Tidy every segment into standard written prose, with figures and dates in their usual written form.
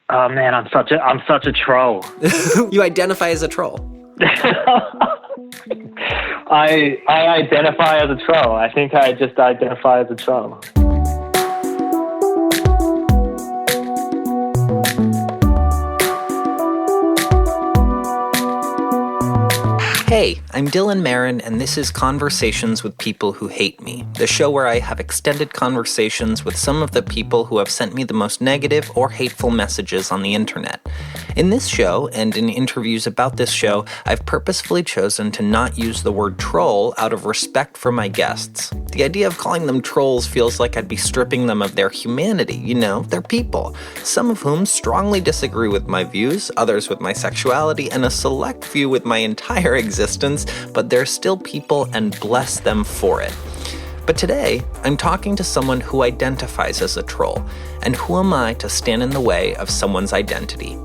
Oh man, I'm such a troll. You identify as a troll. I identify as a troll. I think I just identify as a troll. Hey, I'm Dylan Marron, and this is Conversations with People Who Hate Me, the show where I have extended conversations with some of the people who have sent me the most negative or hateful messages on the internet. In this show, and in interviews about this show, I've purposefully chosen to not use the word troll out of respect for my guests. The idea of calling them trolls feels like I'd be stripping them of their humanity, you know, they're people, some of whom strongly disagree with my views, others with my sexuality, and a select few with my entire existence, but they're still people and bless them for it. But today, I'm talking to someone who identifies as a troll, and who am I to stand in the way of someone's identity?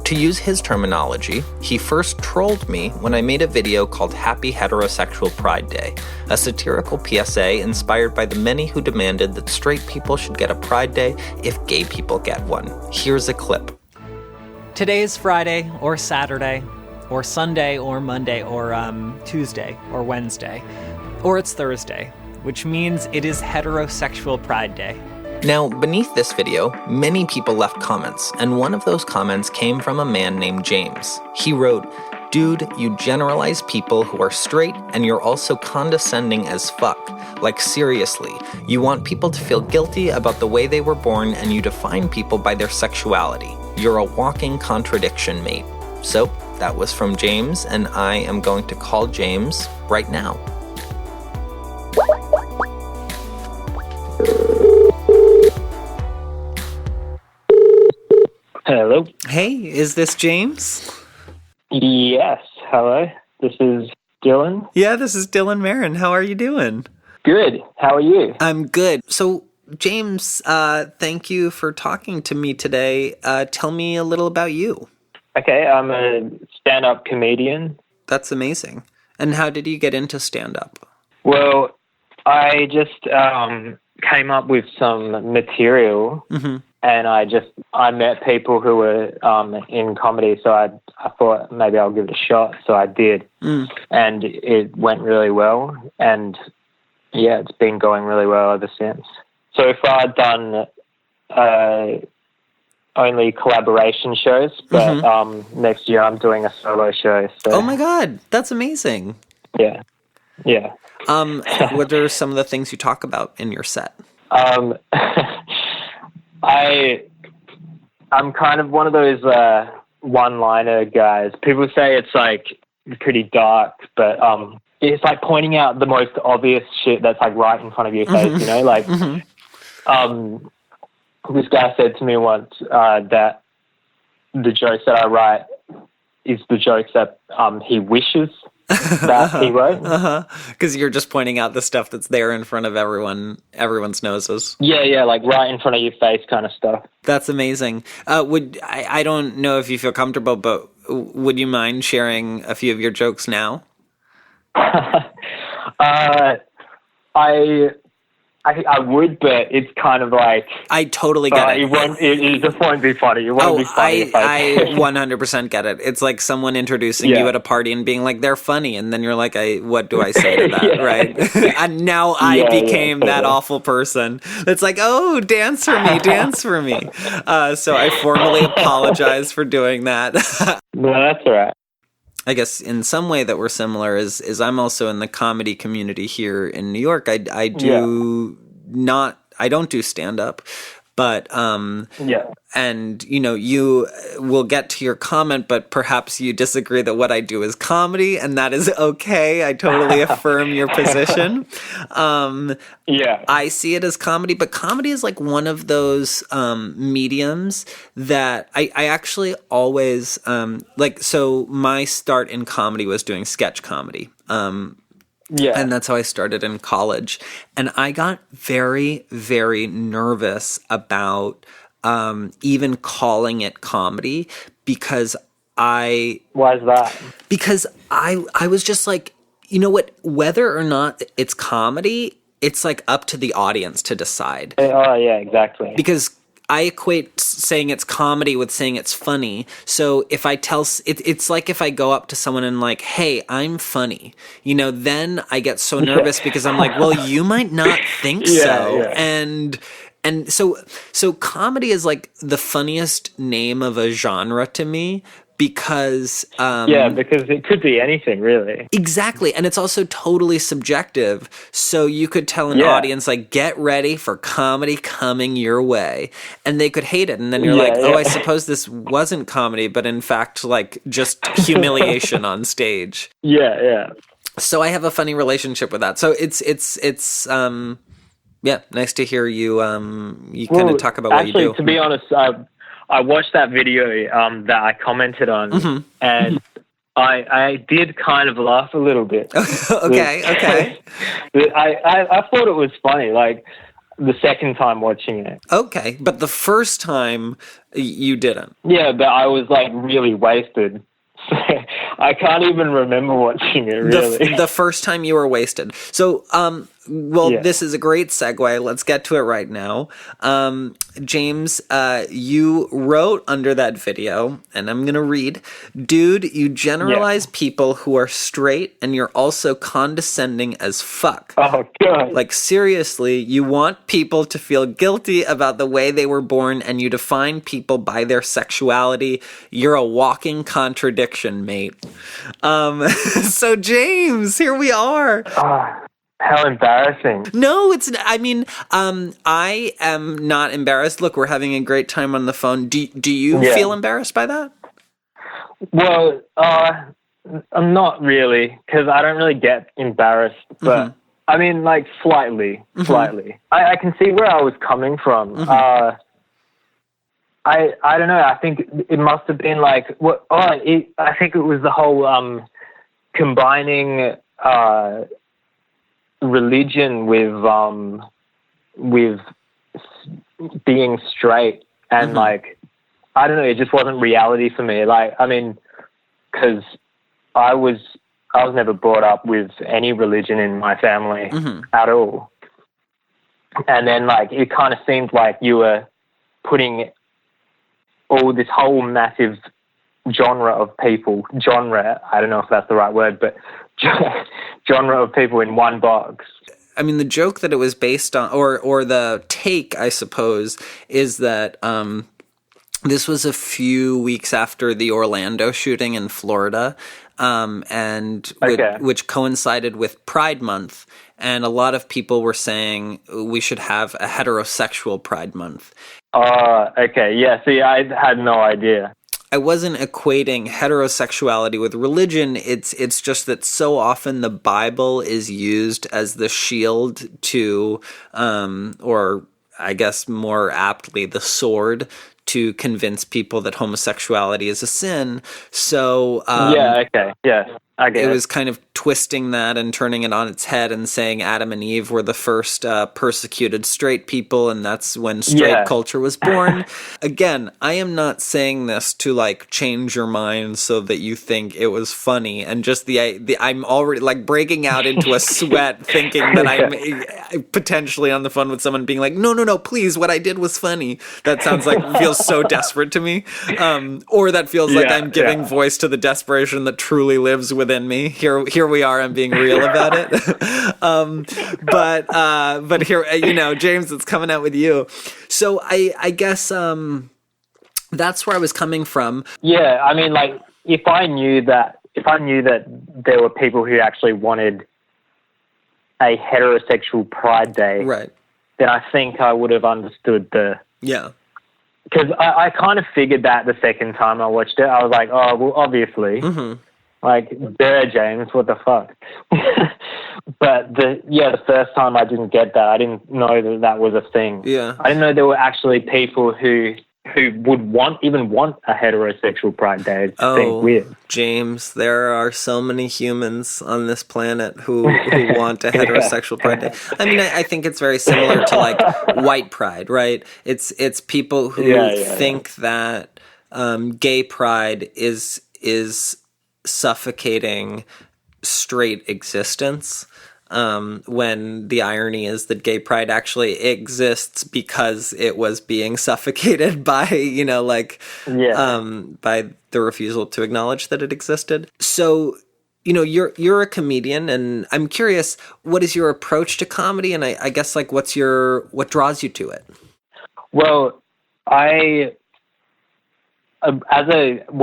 To use his terminology, he first trolled me when I made a video called Happy Heterosexual Pride Day, a satirical PSA inspired by the many who demanded that straight people should get a Pride Day if gay people get one. Here's a clip. Today is Friday, or Saturday, or Sunday, or Monday, or Tuesday, or Wednesday, or it's Thursday, which means it is Heterosexual Pride Day. Now, beneath this video, many people left comments, and one of those comments came from a man named James. He wrote, "Dude, you generalize people who are straight, and you're also condescending as fuck. Like, seriously, you want people to feel guilty about the way they were born, and you define people by their sexuality. You're a walking contradiction, mate." So, that was from James, and I am going to call James right now. Hello. Hey, is this James? Yes. Hello. This is Dylan. Yeah, this is Dylan Marron. How are you doing? Good. How are you? I'm good. So, James, thank you for talking to me today. Tell me a little about you. Okay, I'm a stand-up comedian. That's amazing. And how did you get into stand-up? Well, I just came up with some material, and I met people who were in comedy, so I thought maybe I'll give it a shot. So I did, and it went really well, and yeah, it's been going really well ever since. So far, I've done only collaboration shows, but next year I'm doing a solo show. So. Oh my God, that's amazing. Yeah. What are some of the things you talk about in your set? I'm kind of one of those one-liner guys. People say it's like pretty dark, but it's like pointing out the most obvious shit that's like right in front of your face, you know? Like, this guy said to me once that the jokes that I write is the jokes that he wishes that he wrote. Because you're just pointing out the stuff that's there in front of everyone's noses. Yeah, like right in front of your face kind of stuff. That's amazing. I don't know if you feel comfortable, but would you mind sharing a few of your jokes now? I would, but it's kind of like... I totally get it. It just won't be funny. It won't be funny. I 100% get it. It's like someone introducing you at a party and being like, they're funny, and then you're like, what do I say to that, right? And now I became that awful person. It's like, oh, dance for me. So I formally apologize for doing that. No, that's all right. I guess in some way that we're similar is I'm also in the comedy community here in New York. I don't do stand-up, but and you know, you will get to your comment, but perhaps you disagree that what I do is comedy, and that is okay. I totally affirm your position. I see it as comedy, but comedy is like one of those mediums that I actually always like. So my start in comedy was doing sketch comedy. And that's how I started in college. And I got very, very nervous about even calling it comedy because Why is that? Because I was just like, you know what, whether or not it's comedy, it's like up to the audience to decide. Oh, yeah, exactly. Because I equate saying it's comedy with saying it's funny. So if I it's like if I go up to someone and like, hey, I'm funny, then I get so nervous because I'm like, well, you might not think so. Yeah. And so comedy is like the funniest name of a genre to me. Because because it could be anything, really. Exactly, and it's also totally subjective. So you could tell an audience, like, get ready for comedy coming your way, and they could hate it, and then you're like, oh, I suppose this wasn't comedy, but in fact, like, just humiliation on stage. Yeah. So I have a funny relationship with that. So it's nice to hear you kind of talk about what you do. Actually, to be honest, I watched that video that I commented on, and I did kind of laugh a little bit. Okay. I thought it was funny, like the second time watching it. Okay, but the first time you didn't. Yeah, but I was like really wasted. I can't even remember watching it, really. The first time you were wasted. So, this is a great segue. Let's get to it right now. James, you wrote under that video, and I'm going to read, dude, you generalize people who are straight, and you're also condescending as fuck. Oh, God. Like, seriously, you want people to feel guilty about the way they were born, and you define people by their sexuality. You're a walking contradiction, mate. So, James, here we are. How embarrassing. No, it's, I mean, I am not embarrassed. Look, we're having a great time on the phone. Do you feel embarrassed by that? Well, I'm not really, because I don't really get embarrassed, but I mean, like, slightly. I can see where I was coming from. I don't know. I think it must have been like, I think it was the whole combining religion with being straight, and like, I don't know, it just wasn't reality for me. Like, I mean, because I was never brought up with any religion in my family at all, and then like it kind of seemed like you were putting all this whole massive genre of people, I don't know if that's the right word, but genre of people in one box. I mean, the joke that it was based on, or the take, I suppose, is that this was a few weeks after the Orlando shooting in Florida, which coincided with Pride Month, and a lot of people were saying we should have a heterosexual Pride Month. Okay, yeah, see, I had no idea. I wasn't equating heterosexuality with religion. It's just that so often the Bible is used as the shield to, or I guess more aptly, the sword to convince people that homosexuality is a sin. So I get it. It was kind of twisting that and turning it on its head and saying Adam and Eve were the first persecuted straight people, and that's when straight culture was born. Again, I am not saying this to like change your mind so that you think it was funny, and just I'm already like breaking out into a sweat thinking that I'm potentially on the phone with someone being like, no, please, what I did was funny. That sounds like, feels so desperate to me. Or that feels like I'm giving voice to the desperation that truly lives within me. Here we are, I'm being real about it. But here, James, it's coming out with you. So I guess that's where I was coming from. Yeah, I mean, like, if I knew that there were people who actually wanted a heterosexual Pride Day, right, then I think I would have understood yeah. Because I kind of figured that the second time I watched it. I was like, oh, well, obviously. Like, James, what the fuck? But the first time I didn't get that. I didn't know that was a thing. Yeah. I didn't know there were actually people who would want a heterosexual Pride Day. It's weird. James, there are so many humans on this planet who want a heterosexual Pride Day. I mean, I think it's very similar to like white pride, right? It's people who think that gay pride is suffocating straight existence. when the irony is that gay pride actually exists because it was being suffocated by, by the refusal to acknowledge that it existed. So, you're a comedian, and I'm curious, what is your approach to comedy? And I guess what draws you to it? Well, when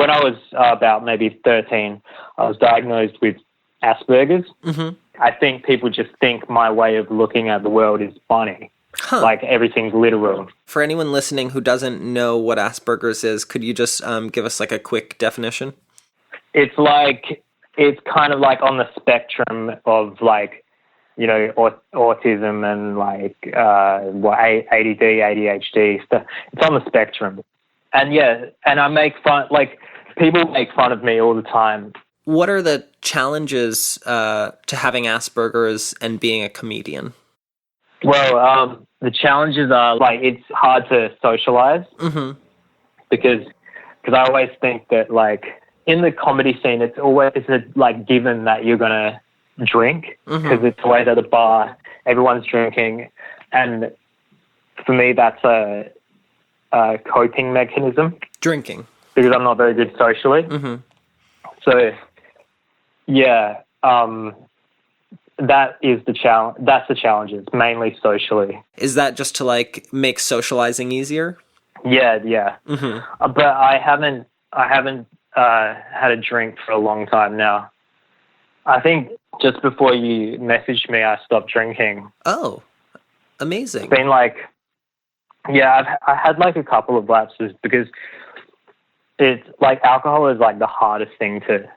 I was about maybe 13, I was diagnosed with Asperger's. Mm-hmm. I think people just think my way of looking at the world is funny. Huh. Like everything's literal. For anyone listening who doesn't know what Asperger's is, could you just give us a quick definition? It's kind of like on the spectrum of autism and ADD, ADHD stuff. It's on the spectrum. And and I make fun, people make fun of me all the time. What are the challenges to having Asperger's and being a comedian? Well, the challenges are it's hard to socialize. Mm-hmm. because I always think that in the comedy scene, it's a given that you're gonna drink because it's always at a bar, everyone's drinking, and for me that's a coping mechanism. Drinking. Because I'm not very good socially. Mm-hmm. So, that is the challenge. That's the challenge. It's mainly socially. Is that just to make socializing easier? Yeah. Mm-hmm. But I haven't had a drink for a long time now. I think just before you messaged me, I stopped drinking. Oh, amazing. It's been I had a couple of lapses because it's alcohol is the hardest thing to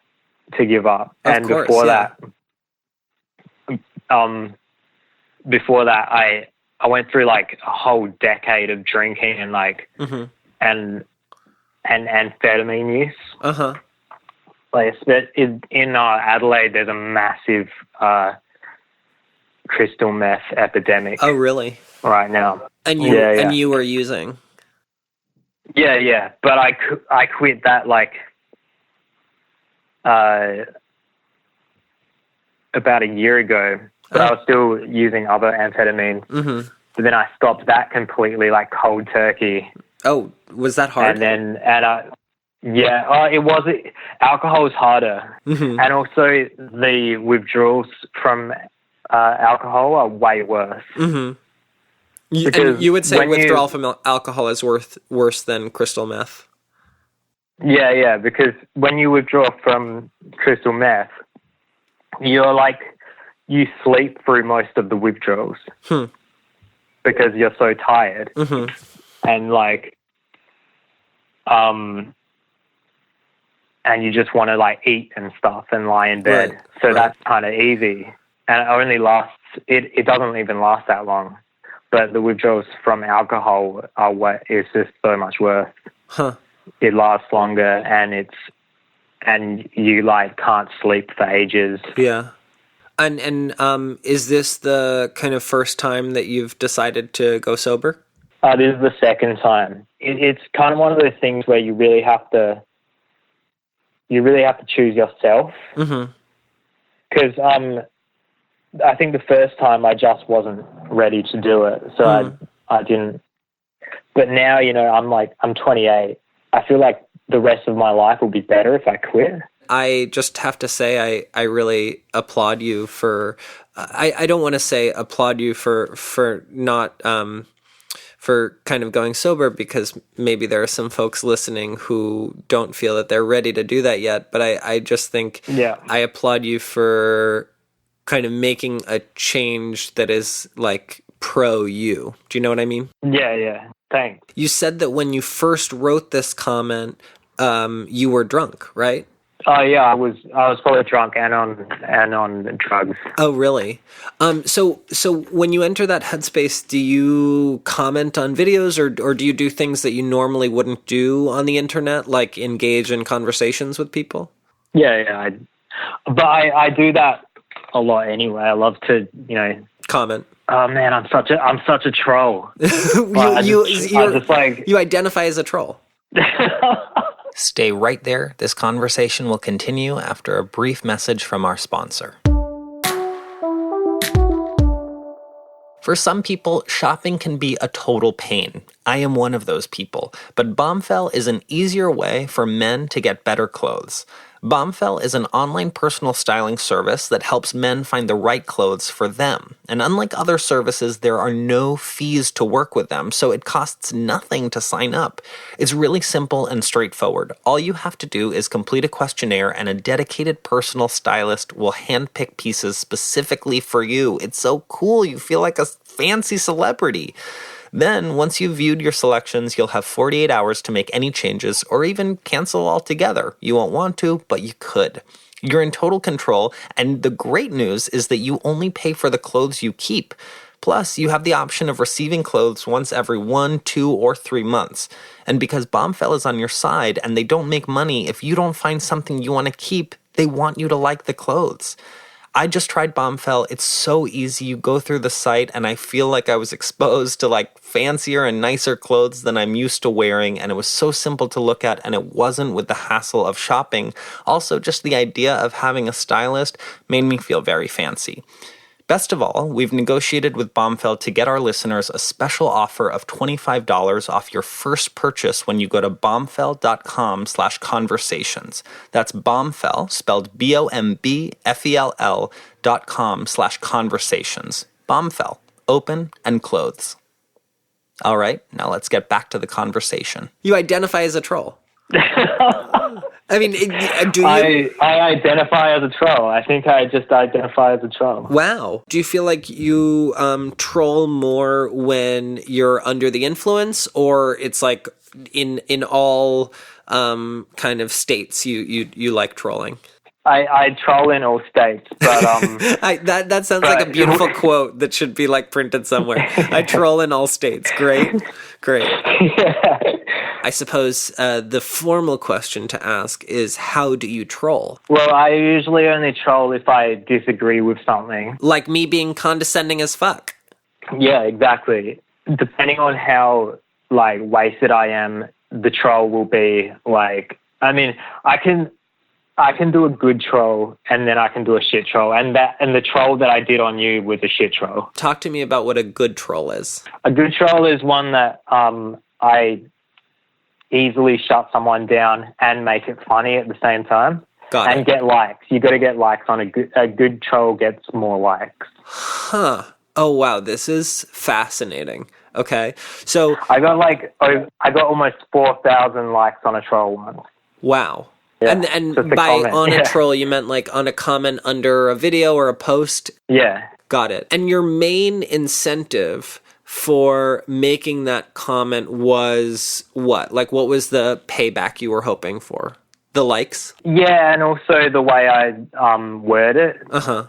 give up. Of course, before that I went through a whole decade of drinking and and amphetamine use. Uh-huh. In Adelaide, there's a massive crystal meth epidemic. Oh, really? Right now. And you were using? Yeah. But I quit that about a year ago. But I was still using other amphetamines. Mm-hmm. But then I stopped that completely, cold turkey. Oh, was that hard? It was. Alcohol is harder. Mm-hmm. And also the withdrawals from alcohol are way worse. Mm-hmm. And you would say withdrawal from alcohol is worse than crystal meth? Yeah, because when you withdraw from crystal meth, you sleep through most of the withdrawals because you're so tired. Mm-hmm. And and you just want to eat and stuff and lie in bed. Right. So that's kind of easy. And it only lasts, it doesn't even last that long. But the withdrawals from alcohol is just so much worse. Huh. It lasts longer and you can't sleep for ages. Yeah. And is this the kind of first time that you've decided to go sober? This is the second time. It's kind of one of those things where you really have to choose yourself. Mm-hmm. Because I think the first time I just wasn't ready to do it, so I didn't. But now, I'm 28. I feel like the rest of my life will be better if I quit. I just have to say I really applaud you for I don't want to say applaud you for not for kind of going sober, because maybe there are some folks listening who don't feel that they're ready to do that yet, but I just think I applaud you for kind of making a change that is pro you. Do you know what I mean? Yeah. Thanks. You said that when you first wrote this comment, you were drunk, right? Oh yeah, I was probably drunk and on drugs. Oh really? So when you enter that headspace, do you comment on videos or do you do things that you normally wouldn't do on the internet, like engage in conversations with people? Yeah. But I do that a lot anyway. I love to, comment. Oh man, I'm such a troll. You identify as a troll. Stay right there. This conversation will continue after a brief message from our sponsor. For some people, shopping can be a total pain. I am one of those people, but Bombfell is an easier way for men to get better clothes. Bombfell is an online personal styling service that helps men find the right clothes for them. And unlike other services, there are no fees to work with them, so it costs nothing to sign up. It's really simple and straightforward. All you have to do is complete a questionnaire, and a dedicated personal stylist will handpick pieces specifically for you. It's so cool. You feel like a fancy celebrity. Then, once you've viewed your selections, you'll have 48 hours to make any changes or even cancel altogether. You won't want to, but you could. You're in total control, and the great news is that you only pay for the clothes you keep. Plus, you have the option of receiving clothes once every 1, 2, or 3 months. And because Bombfell is on your side and they don't make money if you don't find something you want to keep, they want you to like the clothes. I just tried Bombfell. It's so easy. You go through the site and I feel like I was exposed to like fancier and nicer clothes than I'm used to wearing, and it was so simple to look at, and it wasn't with the hassle of shopping. Also, just the idea of having a stylist made me feel very fancy. Best of all, we've negotiated with Bombfell to get our listeners a special offer of $25 off your first purchase when you go to bombfell.com/conversations. That's Bombfell, spelled BOMBFELL.com/conversations. Bombfell, open and clothes. All right, now let's get back to the conversation. You identify as a troll. I mean, do you? I identify as a troll. I think I just identify as a troll. Wow. Do you feel like you troll more when you're under the influence, or it's like in all kind of states you like trolling? I troll in all states, but that sounds like a beautiful quote that should be like printed somewhere. I troll in all states. Great. Yeah. I suppose the formal question to ask is, how do you troll? Well, I usually only troll if I disagree with something. Like me being condescending as fuck. Yeah, exactly. Depending on how, like, wasted I am, the troll will be, like, I mean, I can do a good troll, and then I can do a shit troll. And the troll that I did on you was a shit troll. Talk to me about what a good troll is. A good troll is one that I easily shut someone down and make it funny at the same time. Got and it. Get likes. You got to get likes on a good troll gets more likes. Huh. Oh wow, this is fascinating. Okay, so I got almost 4,000 likes on a troll once. Wow. Yeah, and by on a troll, you meant like on a comment under a video or a post? Yeah. Got it. And your main incentive for making that comment was what? Like, what was the payback you were hoping for? The likes? Yeah, and also the way I word it. Uh-huh.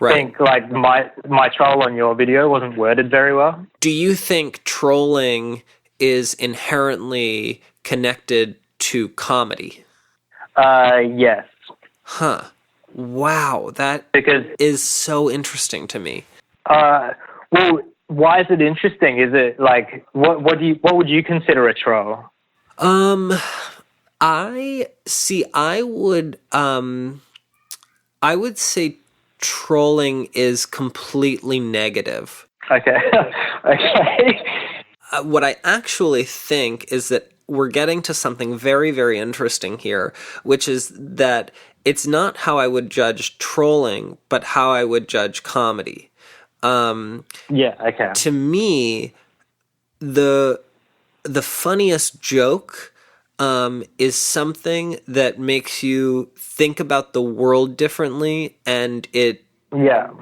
Right. I think, like, my troll on your video wasn't worded very well. Do you think trolling is inherently connected to comedy? Yes. Huh. Wow, that is so interesting to me. Well, why is it interesting? Is it like what would you consider a troll? I would say trolling is completely negative. Okay. Okay. What I actually think is that we're getting to something very, very interesting here, which is that it's not how I would judge trolling, but how I would judge comedy. Yeah, okay. To me, the funniest joke is something that makes you think about the world differently, and it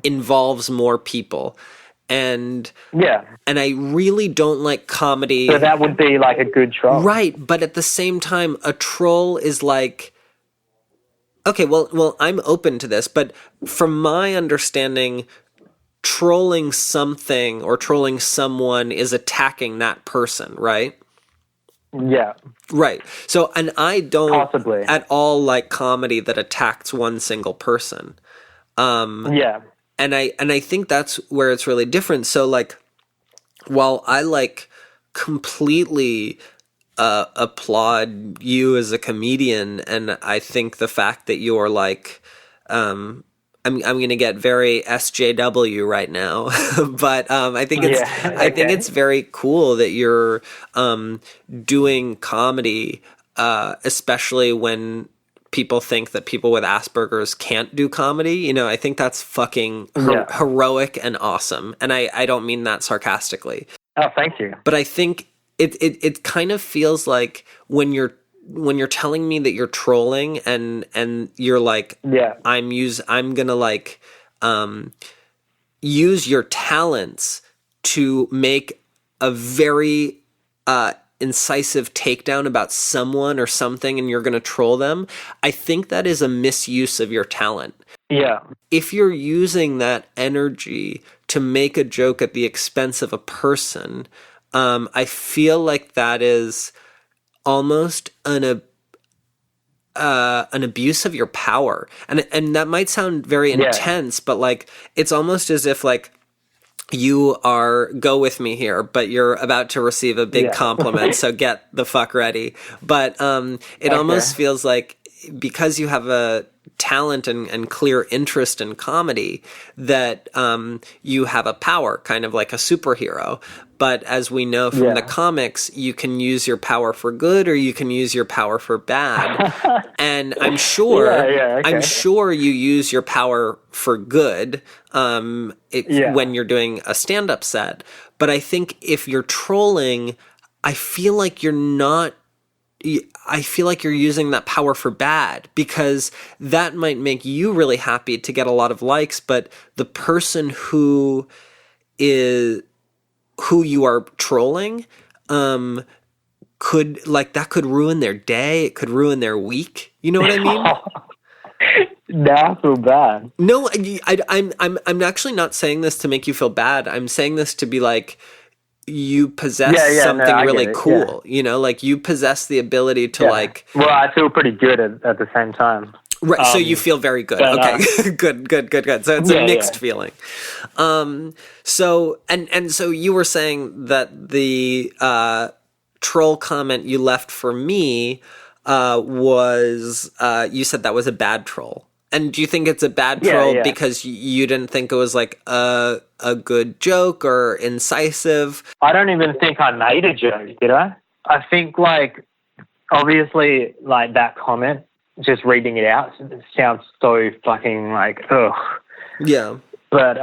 involves more people. And I really don't like comedy. So that would be like a good troll. Right, but at the same time, a troll is like, okay, well, I'm open to this, but from my understanding, trolling something or trolling someone is attacking that person, right? Yeah. Right. So, and I don't possibly at all like comedy that attacks one single person. Yeah. And I think that's where it's really different. So, like, while I like completely applaud you as a comedian, and I think the fact that you're like I'm going to get very SJW right now, but I think it's I think it's very cool that you're doing comedy, especially when people think that people with Asperger's can't do comedy. You know, I think that's fucking heroic and awesome, and I don't mean that sarcastically. Oh, thank you. But I think it kind of feels like when you're telling me that you're trolling and you're like, I'm gonna like use your talents to make a very incisive takedown about someone or something, and you're gonna troll them. I think that is a misuse of your talent. Yeah. If you're using that energy to make a joke at the expense of a person, I feel like that is almost an abuse of your power, and that might sound very intense, but like it's almost as if like you go with me here, but you're about to receive a big compliment, so get the fuck ready. But it almost feels like because you have a talent and clear interest in comedy that you have a power, kind of like a superhero. But as we know from the comics, you can use your power for good or you can use your power for bad. And I'm sure I'm sure you use your power for good when you're doing a stand-up set. But I think if you're trolling, I feel like you're using that power for bad, because that might make you really happy to get a lot of likes, but the person who you are trolling could ruin their day. It could ruin their week. You know what I mean? Now I feel bad. No, I'm actually not saying this to make you feel bad. I'm saying this to be like, you possess something really cool, you know, like you possess the ability to like. Well, I feel pretty good at the same time. Right. So you feel very good. Okay. Good. So it's a mixed feeling. So you were saying that the troll comment you left for me was you said that was a bad troll. And do you think it's a bad troll because you didn't think it was like a good joke or incisive? I don't even think I made a joke, did I? I think like obviously like that comment, just reading it out, it sounds so fucking like ugh. Yeah. But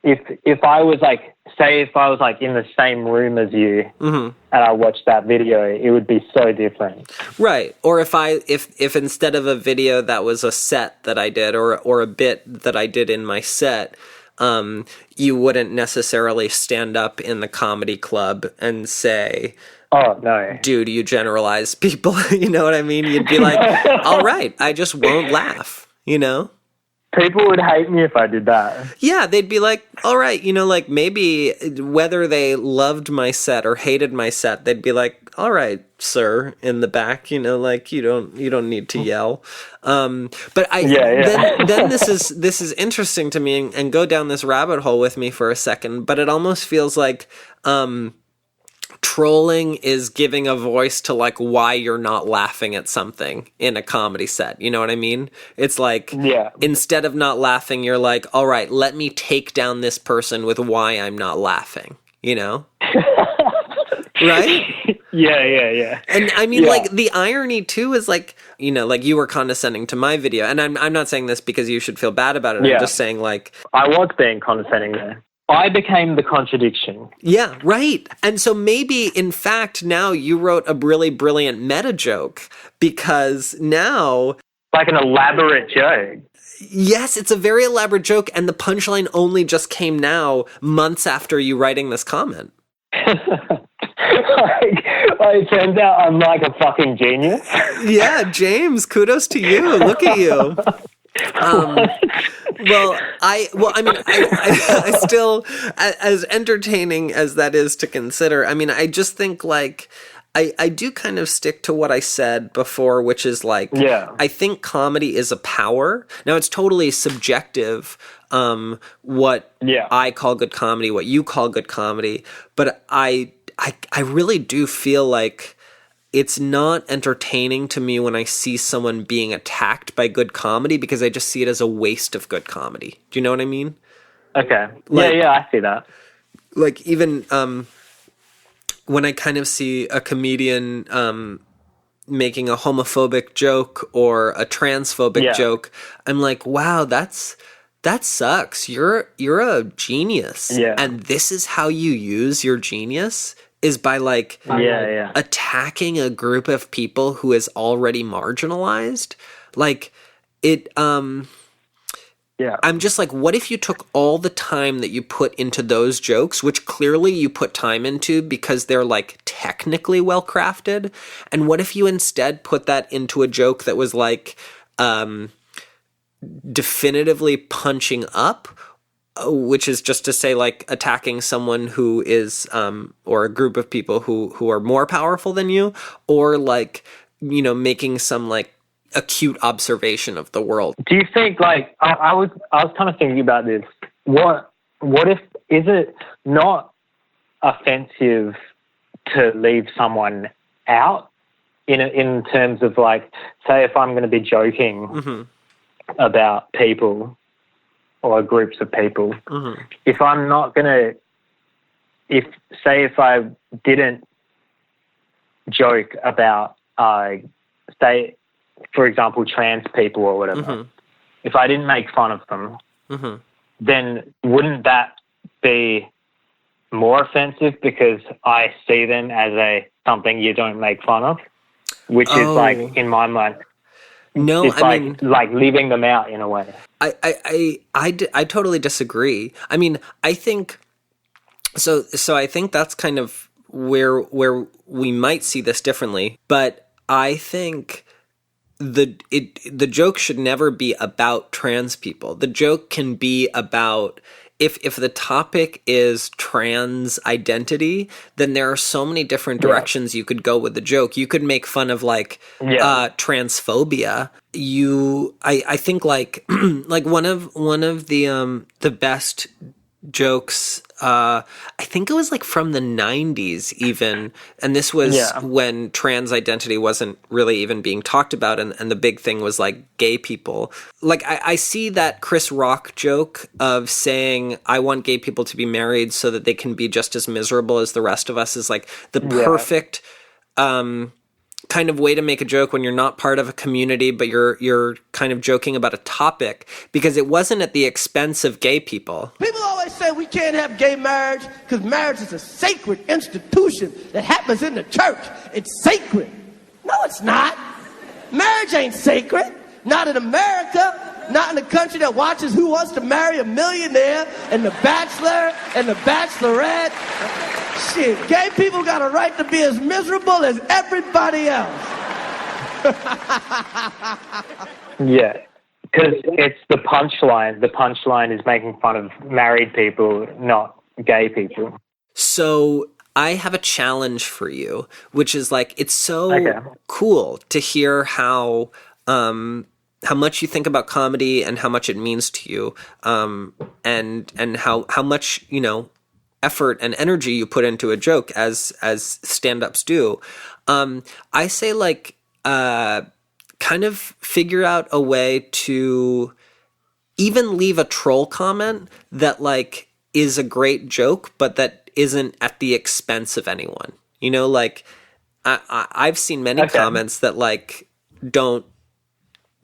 if I was like, say if I was like in the same room as you and I watched that video, it would be so different. Right. Or if instead of a video that was a set that I did or a bit that I did in my set, you wouldn't necessarily stand up in the comedy club and say, "Oh, no. Dude, you generalize people." You know what I mean? You'd be like, "All right, I just won't laugh," you know? People would hate me if I did that. Yeah, they'd be like, all right, you know, like maybe whether they loved my set or hated my set, they'd be like, all right, sir, in the back, you know, like you don't need to yell. But then this is interesting to me and go down this rabbit hole with me for a second, but it almost feels like trolling is giving a voice to like why you're not laughing at something in a comedy set. You know what I mean? It's like instead of not laughing, you're like, all right, let me take down this person with why I'm not laughing, you know? Right? Yeah. And I mean, like the irony too is like, you know, like you were condescending to my video, and I'm not saying this because you should feel bad about it. I'm just saying like I was being condescending there. I became the contradiction. Yeah, right. And so maybe, in fact, now you wrote a really brilliant meta joke because now... Like an elaborate joke. Yes, it's a very elaborate joke, and the punchline only just came now, months after you writing this comment. It turns out I'm like a fucking genius. Yeah, James, kudos to you. Look at you. I still, as entertaining as that is to consider, I mean, I just think like, I do kind of stick to what I said before, which is like, I think comedy is a power. Now it's totally subjective, what I call good comedy, what you call good comedy, but I really do feel like it's not entertaining to me when I see someone being attacked by good comedy, because I just see it as a waste of good comedy. Do you know what I mean? Okay. Like, yeah, I see that. Like, even when I kind of see a comedian making a homophobic joke or a transphobic joke, I'm like, wow, that sucks. You're a genius. Yeah. And this is how you use your genius, is by like attacking a group of people who is already marginalized. Like it I'm just like, what if you took all the time that you put into those jokes, which clearly you put time into because they're like technically well crafted, and what if you instead put that into a joke that was like definitively punching up, which is just to say like attacking someone who is or a group of people who are more powerful than you, or like, you know, making some like acute observation of the world. Do you think, like, I was kind of thinking about this. What if, is it not offensive to leave someone out in terms of, like, say if I'm going to be joking about people or groups of people, if I'm not going to, if I didn't joke about, say, for example, trans people or whatever, if I didn't make fun of them, then wouldn't that be more offensive because I see them as something you don't make fun of, which is like, in my mind, no, it's like leaving them out in a way. I totally disagree. I mean, I think so I think that's kind of where we might see this differently, but I think the joke should never be about trans people. The joke can be about, if the topic is trans identity, then there are so many different directions you could go with the joke. You could make fun of like transphobia. I think like like one of the best jokes, I think it was like from the 90s even, and this was when trans identity wasn't really even being talked about, and the big thing was like gay people. Like I see that Chris Rock joke of saying, I want gay people to be married so that they can be just as miserable as the rest of us, is like the perfect kind of way to make a joke when you're not part of a community, but you're kind of joking about a topic, because it wasn't at the expense of gay people. People always say we can't have gay marriage because marriage is a sacred institution that happens in the church. It's sacred. No, it's not. Marriage ain't sacred. Not in America. Not in a country that watches Who Wants to Marry a Millionaire and The Bachelor and The Bachelorette. Shit, gay people got a right to be as miserable as everybody else. Yeah, because it's the punchline. The punchline is making fun of married people, not gay people. So I have a challenge for you, which is like, it's so cool to hear how much you think about comedy and how much it means to you, and how much, you know, effort and energy you put into a joke as stand-ups do. I say like kind of figure out a way to even leave a troll comment that like is a great joke, but that isn't at the expense of anyone. You know, like I've seen many comments that like don't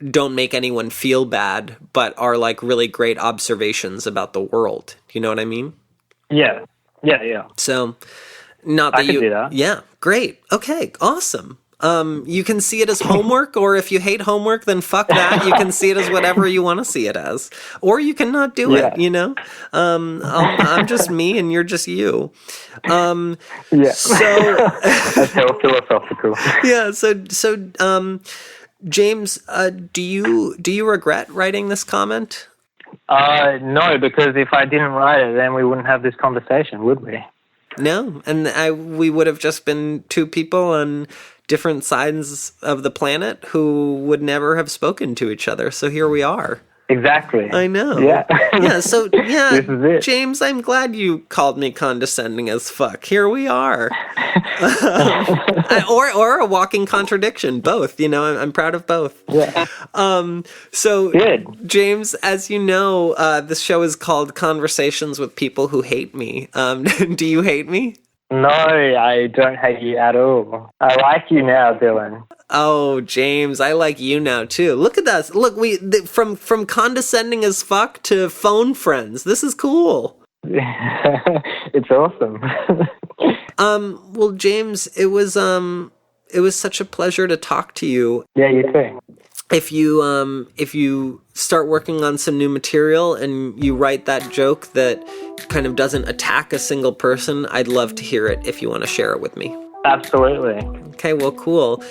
make anyone feel bad, but are like really great observations about the world. You know what I mean? Yeah. So, not that I can do that. Yeah, great. Okay, awesome. You can see it as homework, or if you hate homework, then fuck that. You can see it as whatever you want to see it as, or you can not do it. You know, I'm just me, and you're just you. So that's how philosophical. Yeah. So, James, do you regret writing this comment? No, because if I didn't write it, then we wouldn't have this conversation, would we? No, and we would have just been two people on different sides of the planet who would never have spoken to each other. So here we are. Exactly. I know. Yeah. Yeah, so, yeah, This is it. James, I'm glad you called me condescending as fuck. Here we are. Or a walking contradiction, both. You know, I'm proud of both. Yeah. So, Good. James, as you know, this show is called Conversations with People Who Hate Me. Do you hate me? No, I don't hate you at all. I like you now, Dylan. Oh, James, I like you now too. Look at us. Look, from condescending as fuck to phone friends. This is cool. It's awesome. Well, James, it was such a pleasure to talk to you. Yeah, you too. If you start working on some new material and you write that joke that kind of doesn't attack a single person, I'd love to hear it if you want to share it with me. Absolutely. Okay, well, cool.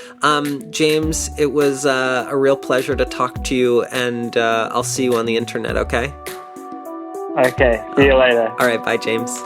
James, it was a real pleasure to talk to you, and I'll see you on the internet, okay? Okay, see you later. All right, bye, James.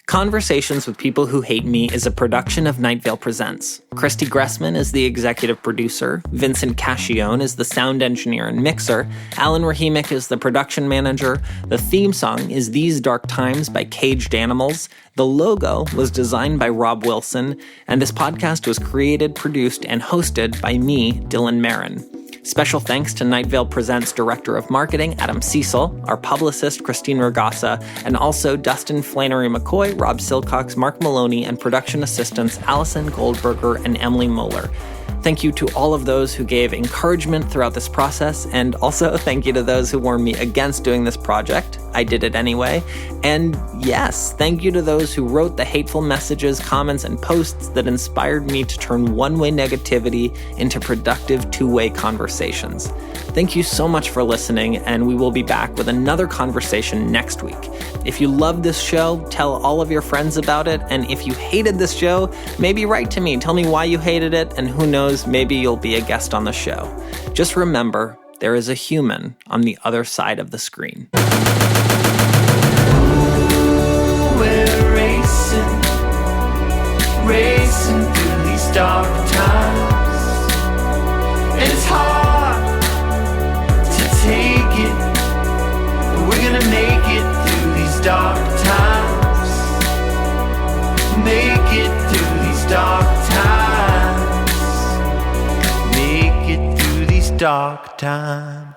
Conversations with People Who Hate Me is a production of Night Vale Presents. Christy Gressman is the executive producer, Vincent Cascione is the sound engineer and mixer, Alan Rahimic is the production manager, the theme song is These Dark Times by Caged Animals, the logo was designed by Rob Wilson, and this podcast was created, produced, and hosted by me, Dylan Marron. Special thanks to Night Vale Presents Director of Marketing, Adam Cecil, our publicist, Christine Ragassa, and also Dustin Flannery McCoy, Rob Silcox, Mark Maloney, and production assistants Allison Goldberger and Emily Moeller. Thank you to all of those who gave encouragement throughout this process, and also thank you to those who warned me against doing this project. I did it anyway. And yes, thank you to those who wrote the hateful messages, comments, and posts that inspired me to turn one-way negativity into productive two-way conversations. Thank you so much for listening, and we will be back with another conversation next week. If you love this show, tell all of your friends about it, and if you hated this show, maybe write to me, tell me why you hated it, and who knows, maybe you'll be a guest on the show. Just remember, there is a human on the other side of the screen. We're racing through these dark times. It's hard to take it, but we're gonna make it through these dark times. Make it through these dark times. Make it through these dark times.